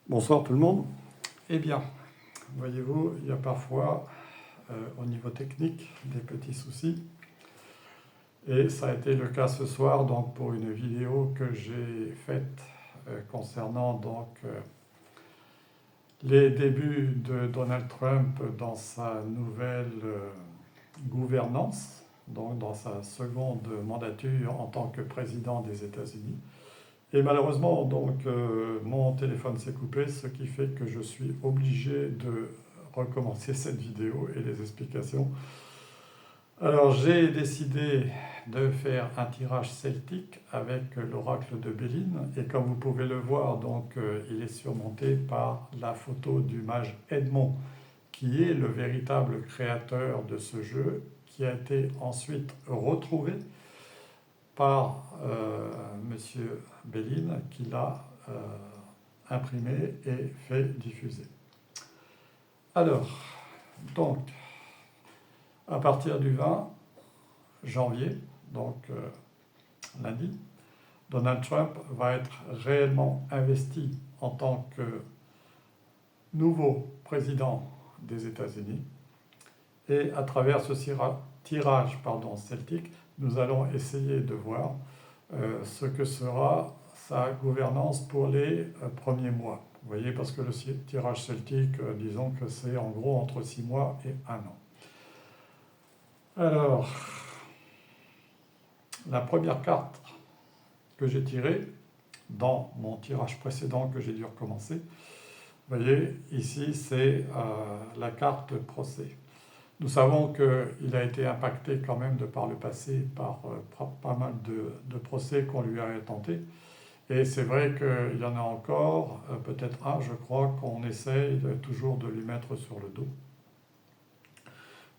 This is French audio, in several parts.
Bonsoir tout le monde. Eh bien, voyez-vous, il y a parfois au niveau technique des petits soucis. Et ça a été le cas ce soir donc, pour une vidéo que j'ai faite concernant les débuts de Donald Trump dans sa nouvelle gouvernance, donc dans sa seconde mandature en tant que président des États-Unis. Et malheureusement, donc, mon téléphone s'est coupé, ce qui fait que je suis obligé de recommencer cette vidéo et les explications. Alors, j'ai décidé de faire un tirage celtique avec l'oracle de Béline, et comme vous pouvez le voir, donc, il est surmonté par la photo du mage Edmond, qui est le véritable créateur de ce jeu, qui a été ensuite retrouvé par Monsieur Béline, qui l'a imprimé et fait diffuser. Alors, donc, à partir du 20 janvier, donc lundi, Donald Trump va être réellement investi en tant que nouveau président des États-Unis. Et à travers ce tirage celtique, nous allons essayer de voir ce que sera sa gouvernance pour les premiers mois. Vous voyez, parce que le tirage celtique, disons que c'est en gros entre 6 mois et 1 an. Alors, la première carte que j'ai tirée dans mon tirage précédent que j'ai dû recommencer, vous voyez, ici c'est la carte procès. Nous savons qu'il a été impacté quand même de par le passé par pas mal de procès qu'on lui a tentés. Et c'est vrai qu'il y en a encore, peut-être un, je crois, qu'on essaye toujours de lui mettre sur le dos.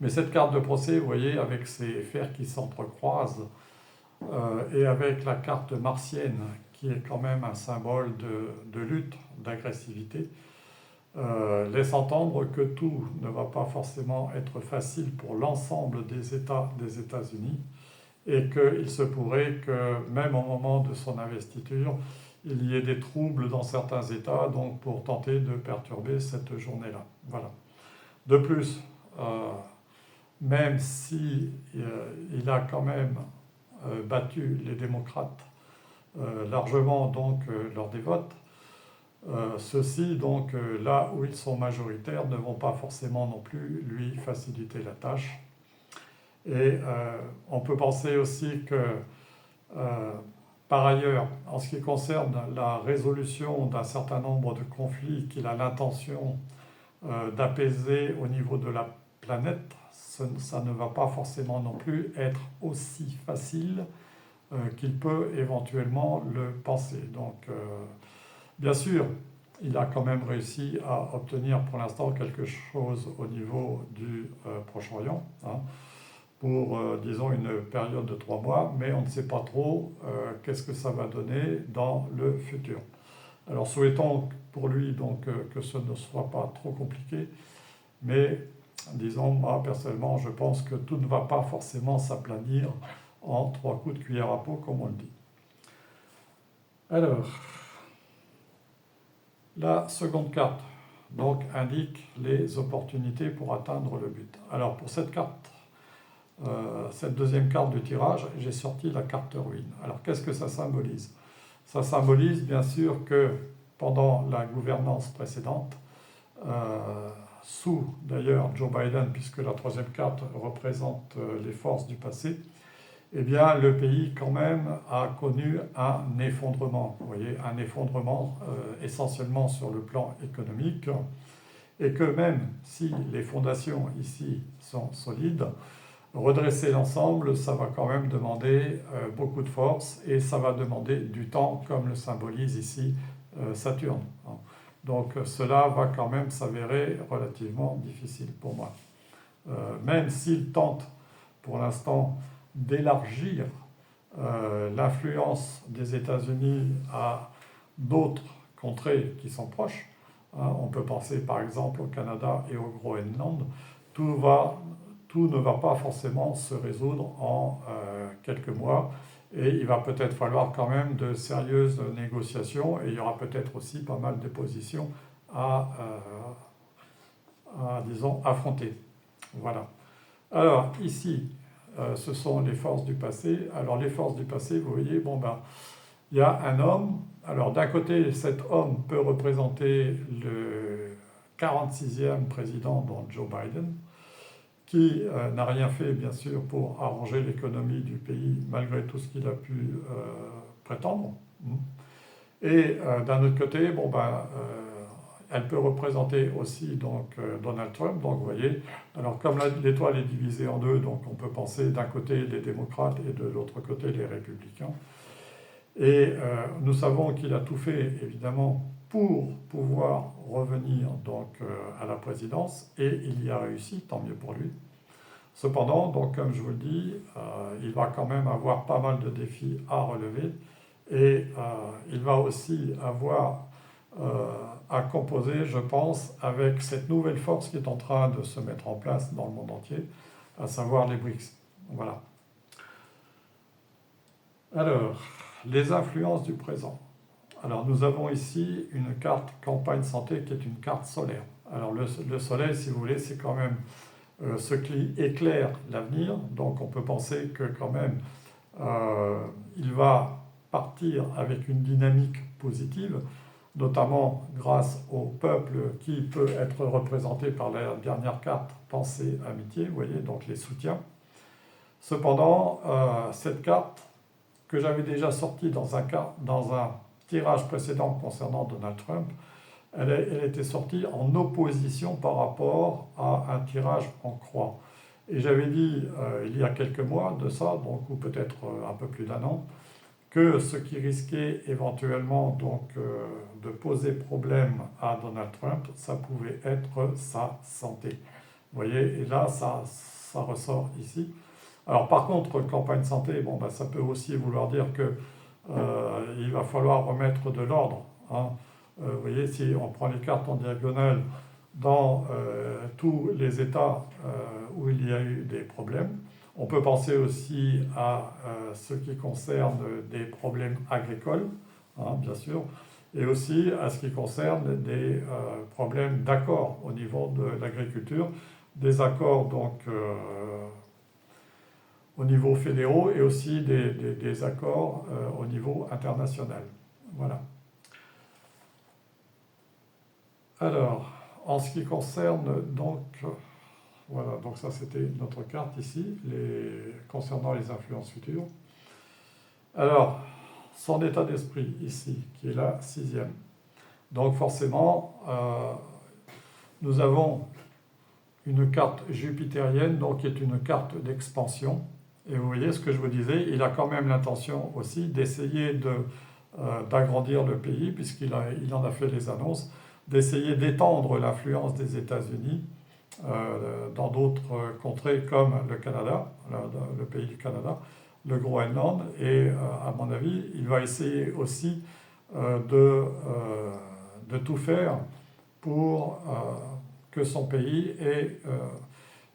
Mais cette carte de procès, vous voyez, avec ces fers qui s'entrecroisent, et avec la carte martienne, qui est quand même un symbole de lutte, d'agressivité, laisse entendre que tout ne va pas forcément être facile pour l'ensemble des États des États-Unis, et qu'il se pourrait que même au moment de son investiture, il y ait des troubles dans certains États, donc pour tenter de perturber cette journée-là. Voilà. De plus, même si il a quand même battu les démocrates largement donc lors des votes, ceux-ci, donc, là où ils sont majoritaires, ne vont pas forcément non plus lui faciliter la tâche. Et on peut penser aussi que, par ailleurs, en ce qui concerne la résolution d'un certain nombre de conflits qu'il a l'intention d'apaiser au niveau de la planète, ça ne va pas forcément non plus être aussi facile qu'il peut éventuellement le penser. Donc, bien sûr, il a quand même réussi à obtenir pour l'instant quelque chose au niveau du Proche-Orient, hein, pour, disons, une période de 3 mois, mais on ne sait pas trop qu'est-ce que ça va donner dans le futur. Alors souhaitons pour lui donc que ce ne soit pas trop compliqué, mais disons, moi personnellement, je pense que tout ne va pas forcément s'aplanir en 3 coups de cuillère à peau, comme on le dit. Alors, la seconde carte donc indique les opportunités pour atteindre le but. Alors pour cette carte, cette deuxième carte du tirage, j'ai sorti la carte ruine. Alors qu'est-ce que ça symbolise? Ça symbolise bien sûr que pendant la gouvernance précédente, sous d'ailleurs Joe Biden, puisque la troisième carte représente les forces du passé, eh bien le pays quand même a connu un effondrement, vous voyez, un effondrement essentiellement sur le plan économique, et que même si les fondations ici sont solides, redresser l'ensemble, ça va quand même demander beaucoup de force, et ça va demander du temps, comme le symbolise ici Saturne. Donc cela va quand même s'avérer relativement difficile pour moi. Même s'il tente pour l'instant d'élargir l'influence des États-Unis à d'autres contrées qui sont proches, hein, on peut penser par exemple au Canada et au Groenland, tout ne va pas forcément se résoudre en quelques mois, Et il va peut-être falloir quand même de sérieuses négociations et il y aura peut-être aussi pas mal de positions disons, affronter. Voilà. Alors, ici, ce sont les forces du passé. Alors, les forces du passé, vous voyez, bon, ben, il y a un homme. Alors, d'un côté, cet homme peut représenter le 46e président, donc Joe Biden, qui n'a rien fait, bien sûr, pour arranger l'économie du pays, malgré tout ce qu'il a pu prétendre. Et d'un autre côté, bon, ben, elle peut représenter aussi donc, Donald Trump. Donc vous voyez, alors comme l'étoile est divisée en deux, donc on peut penser d'un côté les démocrates et de l'autre côté les républicains. Et nous savons qu'il a tout fait, évidemment, pour pouvoir revenir donc, à la présidence, et il y a réussi, tant mieux pour lui. Cependant, donc, comme je vous le dis, il va quand même avoir pas mal de défis à relever, et il va aussi avoir à composer, je pense, avec cette nouvelle force qui est en train de se mettre en place dans le monde entier, à savoir les BRICS. Voilà. Alors, les influences du présent. Alors, nous avons ici une carte campagne santé qui est une carte solaire. Alors, le soleil, si vous voulez, c'est quand même ce qui éclaire l'avenir. Donc, on peut penser que quand même, il va partir avec une dynamique positive, notamment grâce au peuple qui peut être représenté par la dernière carte pensée amitié, vous voyez, donc les soutiens. Cependant, cette carte que j'avais déjà sortie dans un tirage précédent concernant Donald Trump, elle était sortie en opposition par rapport à un tirage en croix. Et j'avais dit il y a quelques mois de ça, donc, ou peut-être un peu plus d'un an, que ce qui risquait éventuellement donc, de poser problème à Donald Trump, ça pouvait être sa santé. Vous voyez, et là, ça ressort ici. Alors par contre, campagne santé, bon, ben, ça peut aussi vouloir dire qu'il va falloir remettre de l'ordre. Hein. Vous voyez, si on prend les cartes en diagonale dans tous les États où il y a eu des problèmes, on peut penser aussi à ce qui concerne des problèmes agricoles, hein, bien sûr, et aussi à ce qui concerne des problèmes d'accord au niveau de l'agriculture, des accords donc au niveau fédéraux et aussi des accords au niveau international. Voilà. Alors, en ce qui concerne donc, voilà, donc ça c'était notre carte ici, concernant les influences futures. Alors, son état d'esprit ici, qui est la 6e. Donc forcément, nous avons une carte jupitérienne, donc qui est une carte d'expansion. Et vous voyez ce que je vous disais, il a quand même l'intention aussi d'essayer d'agrandir le pays, puisqu'il en a fait les annonces, d'essayer d'étendre l'influence des États-Unis dans d'autres contrées comme le Canada, le pays du Canada, le Groenland, et à mon avis, il va essayer aussi de tout faire pour que son pays ait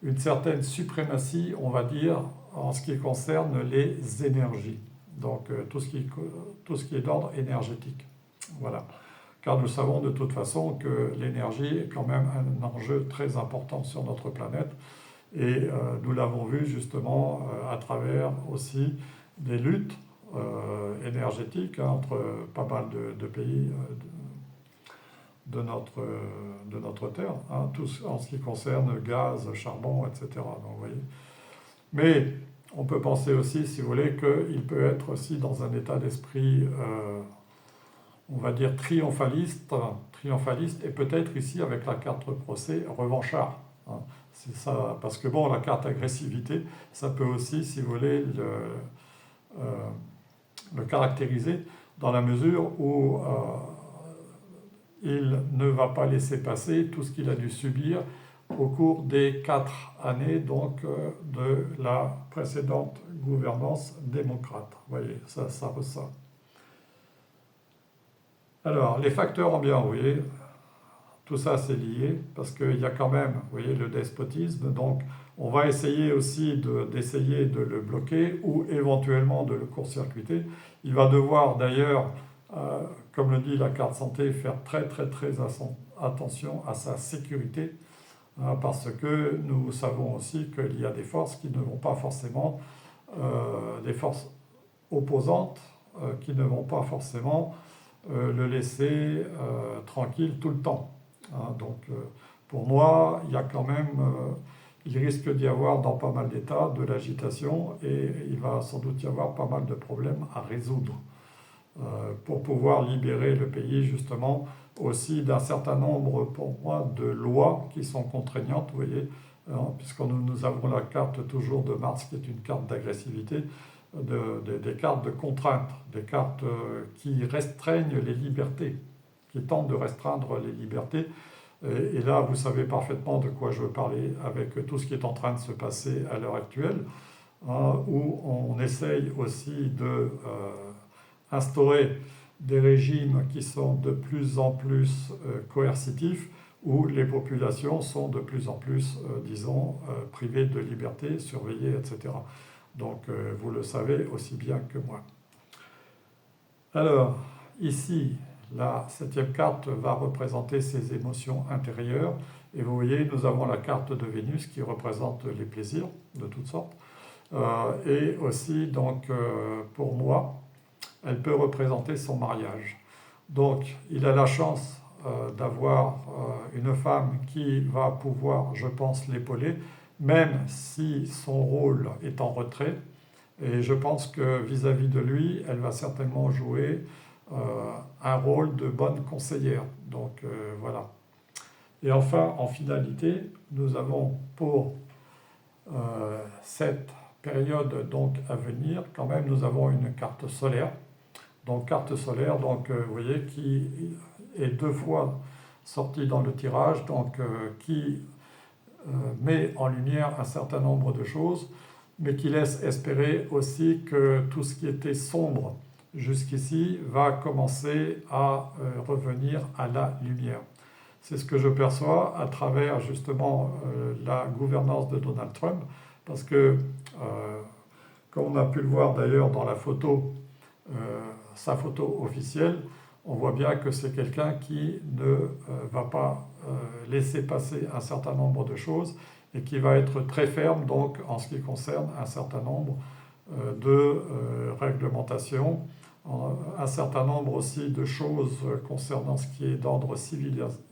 une certaine suprématie, on va dire, en ce qui concerne les énergies. Donc tout ce qui est d'ordre énergétique. Voilà. Car nous savons de toute façon que l'énergie est quand même un enjeu très important sur notre planète. Et nous l'avons vu justement à travers aussi des luttes énergétiques entre pas mal de pays de notre Terre, hein, tout en ce qui concerne gaz, charbon, etc. Donc, vous voyez. Mais on peut penser aussi, si vous voulez, qu'il peut être aussi dans un état d'esprit, on va dire, triomphaliste, et peut-être ici avec la carte procès revanchard. Hein. C'est ça, parce que bon, la carte agressivité, ça peut aussi, si vous voulez, le caractériser dans la mesure où il ne va pas laisser passer tout ce qu'il a dû subir au cours des 4 années donc, de la précédente gouvernance démocrate. Vous voyez, ça ressort. Alors, les facteurs ambiants, vous voyez, tout ça c'est lié parce qu'il y a quand même, vous voyez, le despotisme, donc on va essayer aussi d'essayer de le bloquer ou éventuellement de le court-circuiter. Il va devoir d'ailleurs, comme le dit la carte santé, faire très très très attention à sa sécurité, parce que nous savons aussi qu'il y a des forces qui ne vont pas forcément, des forces opposantes, qui ne vont pas forcément le laisser tranquille tout le temps. Donc pour moi, il y a quand même, il risque d'y avoir dans pas mal d'États de l'agitation et il va sans doute y avoir pas mal de problèmes à résoudre pour pouvoir libérer le pays justement aussi d'un certain nombre, pour moi, de lois qui sont contraignantes, vous voyez, puisque nous avons la carte toujours de Mars qui est une carte d'agressivité, des cartes de contrainte, des cartes qui restreignent les libertés, qui tentent de restreindre les libertés. Et là, vous savez parfaitement de quoi je veux parler avec tout ce qui est en train de se passer à l'heure actuelle, où on essaye aussi de instaurer des régimes qui sont de plus en plus coercitifs, où les populations sont de plus en plus, disons, privées de liberté, surveillées, etc. Donc vous le savez aussi bien que moi. Alors, ici, la 7e carte va représenter ses émotions intérieures. Et vous voyez, nous avons la carte de Vénus qui représente les plaisirs de toutes sortes. Et aussi, donc, pour moi, elle peut représenter son mariage. Donc, il a la chance d'avoir une femme qui va pouvoir, je pense, l'épauler, même si son rôle est en retrait. Et je pense que vis-à-vis de lui, elle va certainement jouer un rôle de bonne conseillère. Donc voilà. Et enfin, en finalité, nous avons pour cette période donc à venir, quand même, nous avons une carte solaire. Donc carte solaire, donc vous voyez, qui est 2 fois sortie dans le tirage, donc qui met en lumière un certain nombre de choses, mais qui laisse espérer aussi que tout ce qui était sombre jusqu'ici va commencer à revenir à la lumière. C'est ce que je perçois à travers justement la gouvernance de Donald Trump, parce que, comme on a pu le voir d'ailleurs dans la photo, sa photo officielle, on voit bien que c'est quelqu'un qui ne va pas laisser passer un certain nombre de choses et qui va être très ferme donc en ce qui concerne un certain nombre de réglementations, un certain nombre aussi de choses concernant ce qui est d'ordre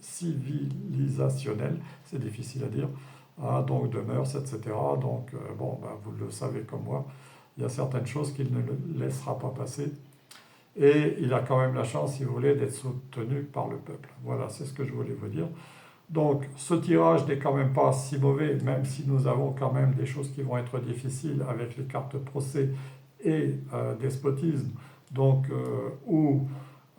civilisationnel, c'est difficile à dire, donc de mœurs, etc. Donc bon, ben, vous le savez comme moi, il y a certaines choses qu'il ne laissera pas passer. Et il a quand même la chance, si vous voulez, d'être soutenu par le peuple. Voilà, c'est ce que je voulais vous dire. Donc, ce tirage n'est quand même pas si mauvais, même si nous avons quand même des choses qui vont être difficiles avec les cartes procès et despotisme. Donc, où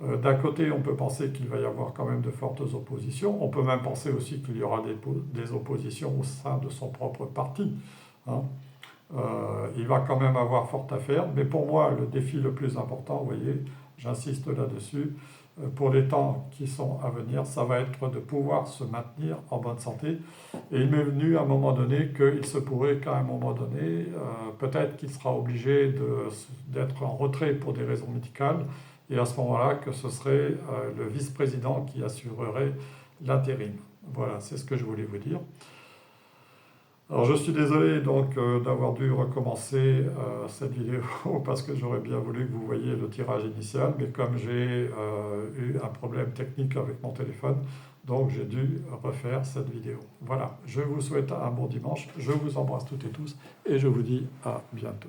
d'un côté, on peut penser qu'il va y avoir quand même de fortes oppositions. On peut même penser aussi qu'il y aura des oppositions au sein de son propre parti. Hein. Il va quand même avoir fort à faire, mais pour moi, le défi le plus important, vous voyez, j'insiste là-dessus, pour les temps qui sont à venir, ça va être de pouvoir se maintenir en bonne santé. Et il m'est venu à un moment donné qu'il se pourrait qu'à un moment donné, peut-être qu'il sera obligé d'être en retrait pour des raisons médicales, et à ce moment-là, que ce serait le vice-président qui assurerait l'intérim. Voilà, c'est ce que je voulais vous dire. Alors je suis désolé donc d'avoir dû recommencer cette vidéo parce que j'aurais bien voulu que vous voyiez le tirage initial, mais comme j'ai eu un problème technique avec mon téléphone, donc j'ai dû refaire cette vidéo. Voilà, je vous souhaite un bon dimanche, je vous embrasse toutes et tous et je vous dis à bientôt.